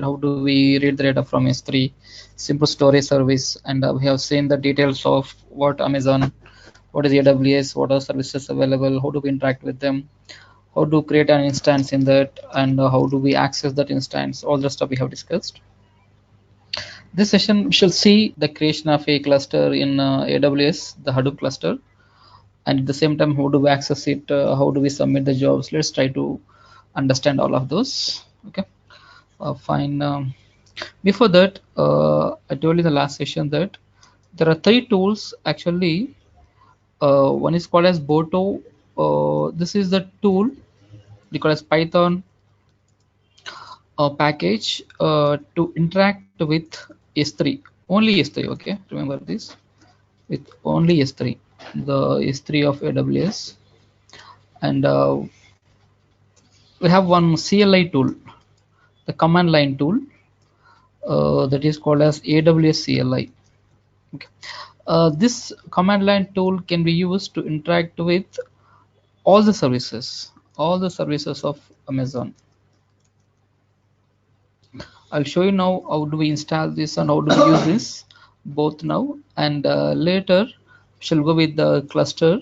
how do we read the data from S3, simple storage service, and we have seen the details of what Amazon, what is AWS, what are services available, how do we interact with them, how to create an instance in that, and how do we access that instance. All the stuff we have discussed. This session we shall see the creation of a cluster in AWS, the Hadoop cluster, and at the same time how do we access it, how do we submit the jobs. Let's try to understand all of those. Okay, fine. Before that, I told you in the last session that there are three tools actually. One is called as Boto. This is the tool they call as Python package to interact with S3. Only S3. Okay, remember this, with only S3, the S3 of AWS, and we have one CLI tool, the command line tool, that is called as AWS CLI. Okay. This command line tool can be used to interact with all the services of Amazon. I'll show you now how do we install this and how do we use this both now, and later we shall go with the cluster,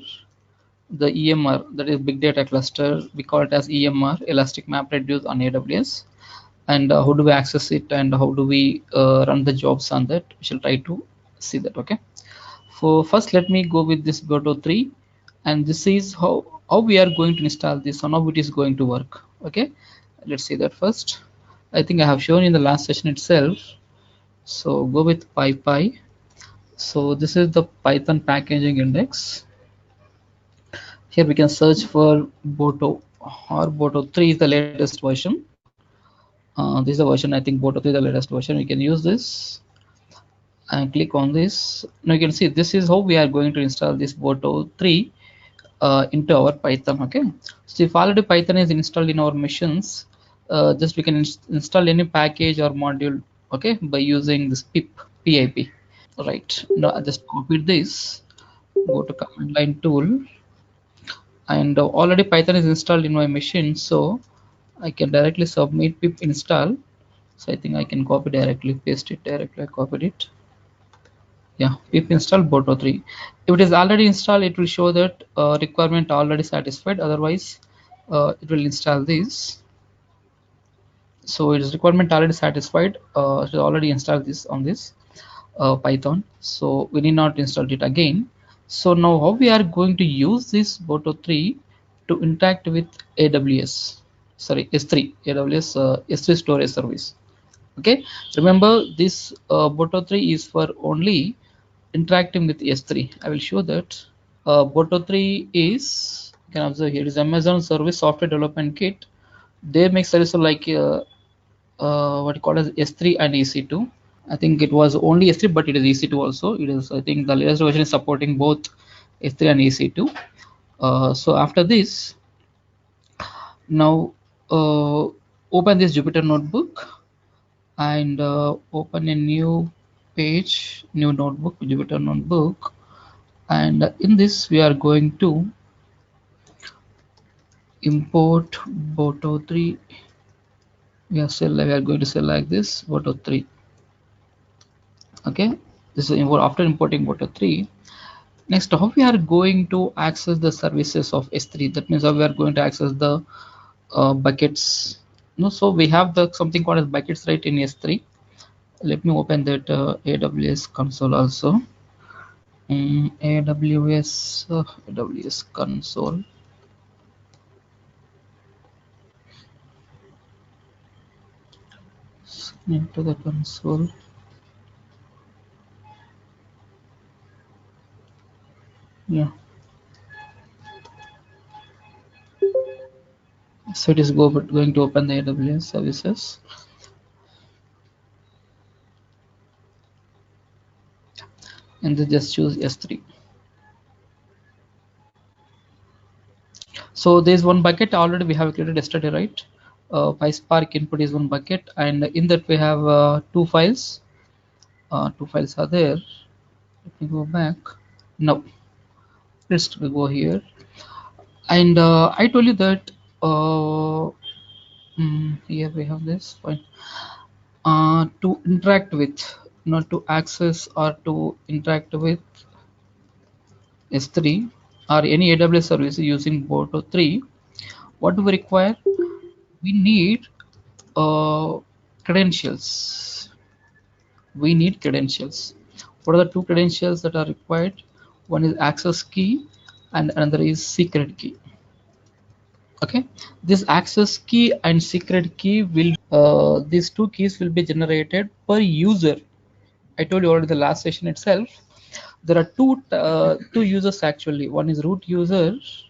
the EMR, that is big data cluster. We call it as EMR, Elastic MapReduce on AWS, and how do we access it and how do we run the jobs on that. We shall try to see that. Okay. So first let me go with this Boto 3, and this is how we are going to install this and how it is going to work. Okay, let's see that first. I think I have shown in the last session itself. So go with PyPy. So this is the Python packaging index. Here we can search for Boto, or Boto 3 is the latest version. This is the version, I think Boto 3 is the latest version. We can use this and click on this. Now you can see this is how we are going to install this Boto 3 into our Python. Okay, so if already Python is installed in our machines, just we can install any package or module, okay, by using this pip. Right, now I just copied this, go to command line tool, and already Python is installed in my machine, so I can directly submit pip install. So I think I can copy directly, paste it directly. I copied it. Yeah, pip install Boto 3. If it is already installed, it will show that requirement already satisfied. Otherwise, it will install this. So it is requirement already satisfied. It is already installed this on this Python. So we need not install it again. So now how we are going to use this Boto 3 to interact with AWS, sorry, S3, AWS S3 storage service. Okay, remember this Boto 3 is for only interacting with S3. I will show that. Boto 3 is, you can observe here, is Amazon Service Software Development Kit. They make services like what you call as S3 and EC2. I think it was only S3, but it is EC2 also. It is, I think the latest version is supporting both S3 and EC2. So after this, now open this Jupyter notebook and open a new page, new notebook, Jupyter notebook, and in this we are going to import Boto 3. We are going to select this Boto 3. Okay, this is after importing Boto 3. Next, how we are going to access the services of S3? That means how we are going to access the buckets. No, so we have the something called as buckets right in S3. Let me open that AWS console also. AWS console. Into the console. Yeah. So it is going to open the AWS services. And then just choose S3. So there's one bucket already we have created yesterday, right? PySpark input is one bucket, and in that we have two files. Two files are there. Let me go back. Now let's go here. And I told you that here we have this. Fine. To interact with, not to access or to interact with S3 or any AWS service using Boto 3, what do we require? We need credentials. We need credentials. What are the two credentials that are required? One is access key and another is secret key. Okay, this access key and secret key will these two keys will be generated per user. I told you already the last session itself. There are two users actually. One is root users.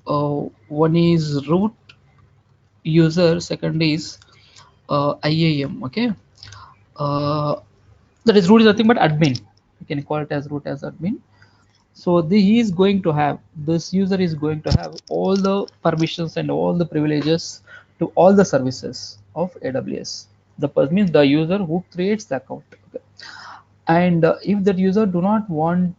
One is root user. Second is IAM. Okay. Uh, that is root is nothing but admin. You can call it as root as admin. So he is going to have, this user is going to have all the permissions and all the privileges to all the services of AWS. The person means the user who creates the account. Okay. And if that user do not want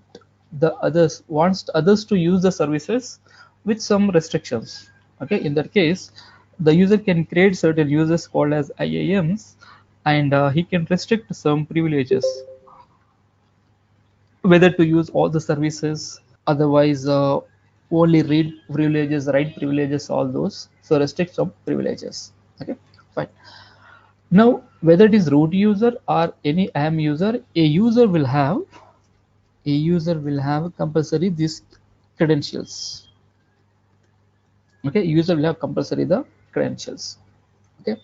wants others to use the services with some restrictions. Okay, in that case, the user can create certain users called as IAMs, and he can restrict some privileges, whether to use all the services, otherwise only read privileges, write privileges, all those. So restrict some privileges. Okay, fine. Now whether it is root user or any IAM user, a user will have compulsory these credentials. Okay, user will have compulsory the credentials. Okay,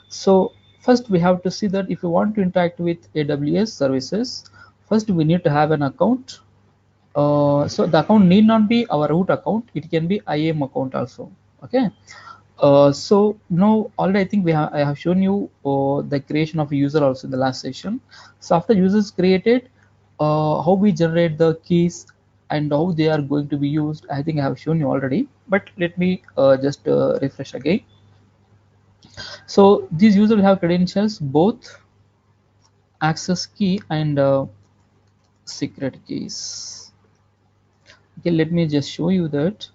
so first we have to see that if you want to interact with AWS services, first we need to have an account. So the account need not be our root account, it can be IAM account also. Okay, so now already I think I have shown you the creation of a user also in the last session. So after users created, how we generate the keys and how they are going to be used, I think I have shown you already, but let me just refresh again. So these users will have credentials, both access key and secret keys. Okay, let me just show you that.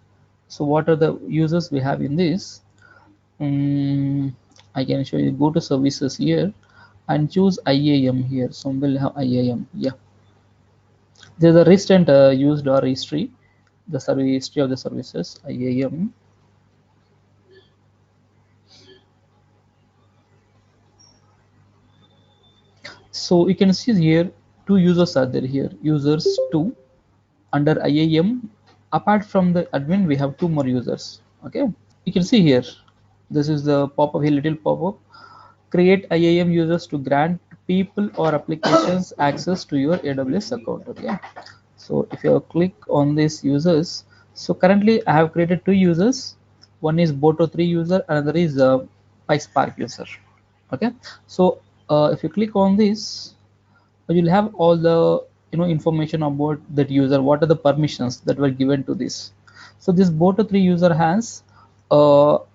So what are the users we have in this? I can show you. Go to services here and choose IAM here. So we'll have IAM. Yeah, there's a recent used or history, the service history of the services IAM. So you can see here two users are there here. Users 2 under IAM. Apart from the admin, we have two more users. Okay, you can see here. This is the pop-up here, little pop-up. Create IAM users to grant people or applications access to your AWS account. Okay, so if you click on these users, so currently I have created two users. One is Boto 3 user, another is PySpark user. Okay, so if you click on this, you'll have all the information about that user. What are the permissions that were given to this? So this Boto 3 user has so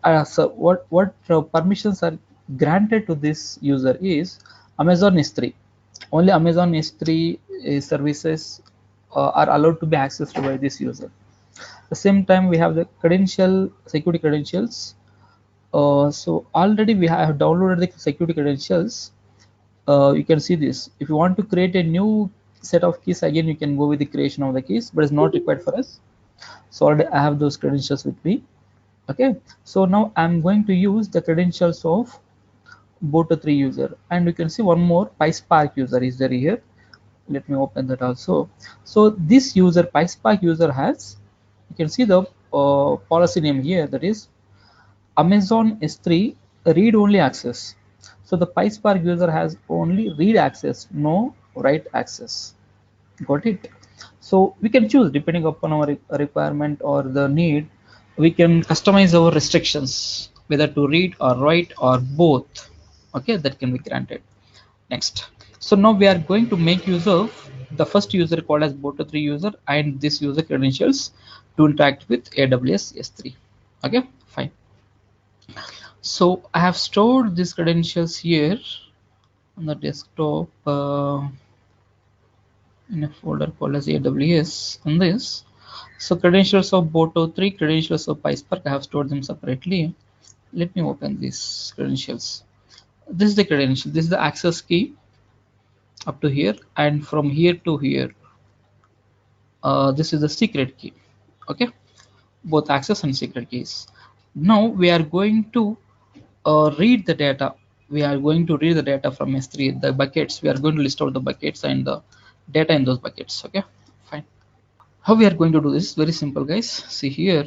what permissions are granted to this user is Amazon S3. Only Amazon S3 services are allowed to be accessed by this user. At the same time, we have the security credentials. So already we have downloaded the security credentials. You can see this. If you want to create a new set of keys, again you can go with the creation of the keys, but it's not required for us. So already I have those credentials with me. Okay, so now I'm going to use the credentials of Boto 3 user, and you can see one more PySpark user is there here. Let me open that also. So this user, PySpark user, has, you can see the policy name here, that is Amazon S3 read only access. So the PySpark user has only read access, no write access. Got it? So we can choose depending upon our requirement or the need. We can customize our restrictions whether to read or write or both. Okay, that can be granted. Next. So now we are going to make use of the first user called as Boto 3 user and this user credentials to interact with AWS S3. Okay, fine. So I have stored these credentials here on the desktop in a folder called as AWS on this. So credentials of Boto 3, credentials of PySpark, I have stored them separately. Let me open these credentials. This is the credential, this is the access key up to here, and from here to here, this is the secret key. Okay, both access and secret keys. Now we are going to read the data. We are going to read the data from S3, the buckets. We are going to list out the buckets and the data in those buckets. Okay, fine. How we are going to do this? Very simple, guys. See here,